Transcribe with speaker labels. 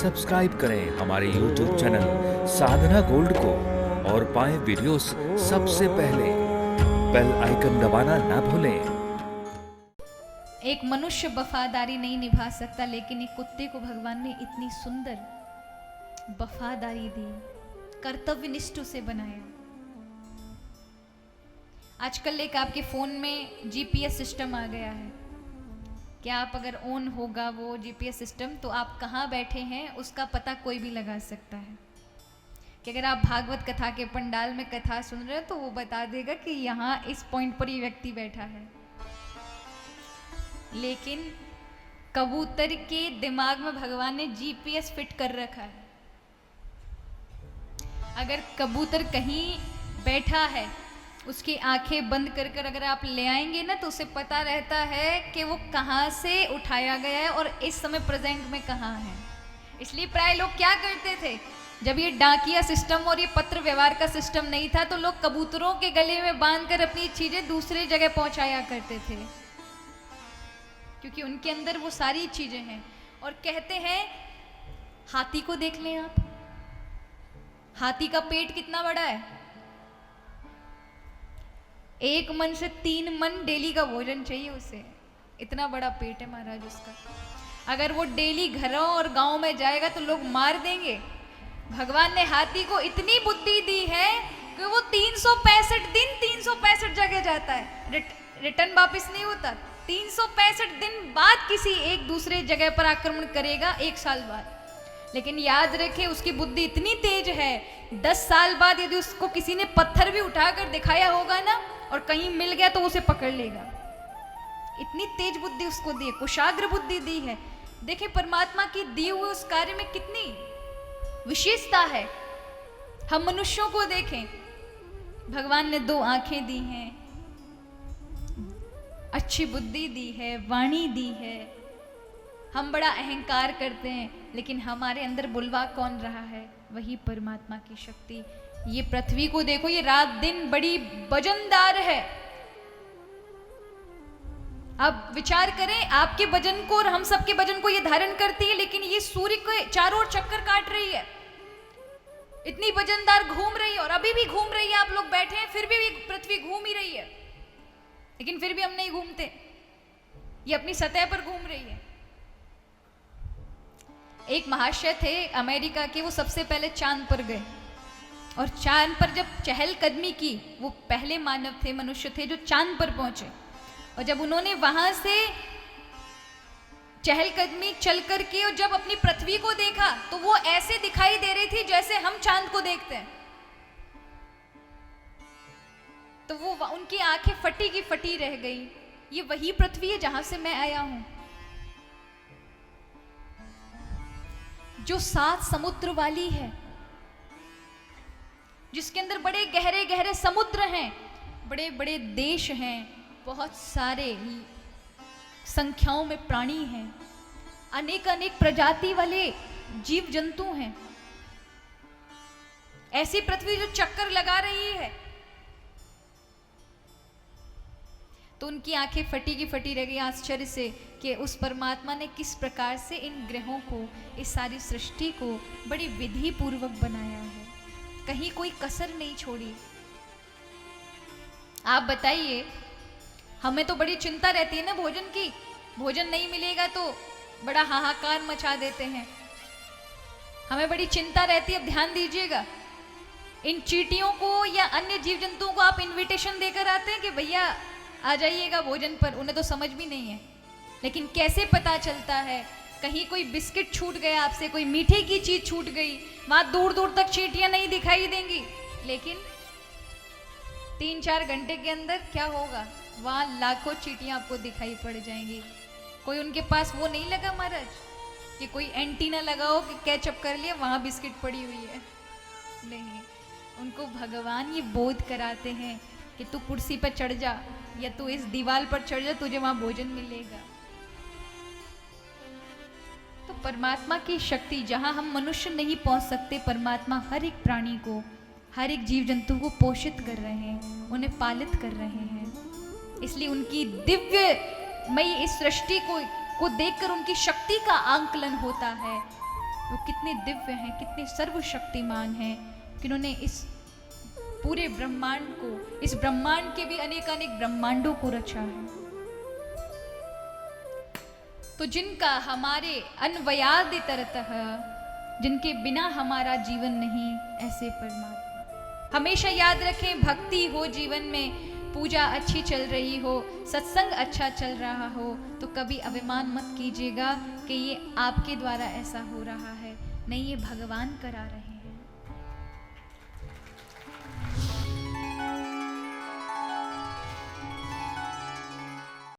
Speaker 1: Subscribe करें हमारे YouTube channel साधना gold को और पाएं वीडियोस सबसे पहले। बेल आइकन दबाना ना भूलें।
Speaker 2: एक मनुष्य वफादारी नहीं निभा सकता, लेकिन एक कुत्ते को भगवान ने इतनी सुंदर वफादारी दी, कर्तव्यनिष्ठ उसे बनाया। आजकल एक आपके फोन में जीपीएस सिस्टम आ गया है कि आप अगर ऑन होगा वो जीपीएस सिस्टम तो आप कहाँ बैठे हैं उसका पता कोई भी लगा सकता है। कि अगर आप भागवत कथा के पंडाल में कथा सुन रहे हो तो वो बता देगा कि यहाँ इस पॉइंट पर ये व्यक्ति बैठा है। लेकिन कबूतर के दिमाग में भगवान ने जीपीएस फिट कर रखा है। अगर कबूतर कहीं बैठा है, उसकी आंखें बंद कर कर अगर आप ले आएंगे ना तो उसे पता रहता है कि वो कहाँ से उठाया गया है और इस समय प्रेजेंट में कहाँ है। इसलिए प्राय लोग क्या करते थे, जब ये डाकिया सिस्टम और ये पत्र व्यवहार का सिस्टम नहीं था तो लोग कबूतरों के गले में बांधकर अपनी चीजें दूसरी जगह पहुंचाया करते थे, क्योंकि उनके अंदर वो सारी चीजें हैं। और कहते हैं हाथी को देख लें आप, हाथी का पेट कितना बड़ा है। 1 मन से 3 मन डेली का भोजन चाहिए उसे, इतना बड़ा पेट है महाराज उसका। अगर वो डेली घरों और गांव में जाएगा तो लोग मार देंगे। भगवान ने हाथी को इतनी बुद्धि दी है कि वो 365 दिन 365 जगह जाता है, रिटर्न वापिस नहीं होता। 365 दिन बाद किसी एक दूसरे जगह पर आक्रमण करेगा, 1 साल बाद। लेकिन याद रखे उसकी बुद्धि इतनी तेज है, 10 साल बाद यदि उसको किसी ने पत्थर भी उठाकर दिखाया होगा ना और कहीं मिल गया तो उसे पकड़ लेगा। इतनी तेज बुद्धि उसको दी है, कुशाग्र बुद्धि दी है। देखें परमात्मा की दी हुई उस कार्य में कितनी विशेषता है। हम मनुष्यों को देखें, भगवान ने 2 आंखें दी हैं, अच्छी बुद्धि दी है, वाणी दी है। हम बड़ा अहंकार करते हैं, लेकिन हमारे अंदर बुलवा कौन रहा है? वही परमात्मा की शक्ति। ये पृथ्वी को देखो, ये रात दिन बड़ी वजनदार है। आप विचार करें, आपके वजन को और हम सबके वजन को ये धारण करती है, लेकिन ये सूर्य के चारों ओर चक्कर काट रही है, इतनी वजनदार घूम रही है। और अभी भी घूम रही है, आप लोग बैठे हैं फिर भी पृथ्वी घूम ही रही है, लेकिन फिर भी हम नहीं घूमते, ये अपनी सतह पर घूम रही है। एक महाशय थे अमेरिका के, वो सबसे पहले चांद पर गए और चांद पर जब चहलकदमी की, वो पहले मानव थे, मनुष्य थे जो चांद पर पहुंचे। और जब उन्होंने वहां से चहलकदमी चल करके और जब अपनी पृथ्वी को देखा तो वो ऐसे दिखाई दे रही थी जैसे हम चांद को देखते हैं। तो वो उनकी आंखें फटी की फटी रह गई। ये वही पृथ्वी है जहां से मैं आया हूं, जो 7 समुद्र वाली है, जिसके अंदर बड़े गहरे गहरे समुद्र हैं, बड़े बड़े देश हैं, बहुत सारे संख्याओं में प्राणी हैं, अनेक अनेक प्रजाति वाले जीव जंतु हैं। ऐसी पृथ्वी जो चक्कर लगा रही है। तो उनकी आंखें फटी की फटी रह गई आश्चर्य से कि उस परमात्मा ने किस प्रकार से इन ग्रहों को, इस सारी सृष्टि को बड़ी विधि पूर्वक बनाया है, कहीं कोई कसर नहीं छोड़ी। आप बताइए, हमें तो बड़ी चिंता रहती है ना भोजन की, भोजन नहीं मिलेगा तो बड़ा हाहाकार मचा देते हैं, हमें बड़ी चिंता रहती है। अब ध्यान दीजिएगा, इन चींटियों को या अन्य जीव जंतुओं को आप इनविटेशन देकर आते हैं कि भैया आ जाइएगा भोजन पर, उन्हें तो समझ भी नहीं है। लेकिन कैसे पता चलता है, कहीं कोई बिस्किट छूट गया आपसे, कोई मीठे की चीज छूट गई, वहां दूर दूर तक चींटियां नहीं दिखाई देंगी, लेकिन 3-4 घंटे के अंदर क्या होगा, वहां लाखों चींटियां आपको दिखाई पड़ जाएंगी। कोई उनके पास वो नहीं लगा महाराज कि कोई एंटीना लगाओ कि कैचअप कर लिया, वहां बिस्किट पड़ी हुई है, नहीं। उनको भगवान ये बोध कराते हैं कि तू कुर्सी पर चढ़ जा या तू इस दीवार पर चढ़ जा, तुझे वहां भोजन मिलेगा। तो परमात्मा की शक्ति जहां हम मनुष्य नहीं पहुंच सकते, परमात्मा हर एक प्राणी को, हर एक जीव जंतु को पोषित कर रहे हैं, उन्हें पालित कर रहे हैं। इसलिए उनकी दिव्य मई इस सृष्टि को देखकर उनकी शक्ति का आंकलन होता है वो कितने दिव्य हैं, कितने सर्वशक्तिमान हैं कि उन्होंने इस पूरे ब्रह्मांड को, इस ब्रह्मांड के भी अनेकानेक ब्रह्मांडों को रचा है। तो जिनका हमारे अन्वयादितरतः, जिनके बिना हमारा जीवन नहीं, ऐसे परमात्मा। हमेशा याद रखें, भक्ति हो जीवन में, पूजा अच्छी चल रही हो, सत्संग अच्छा चल रहा हो, तो कभी अभिमान मत कीजिएगा कि ये आपके द्वारा ऐसा हो रहा है। नहीं, ये भगवान करा रहे हैं।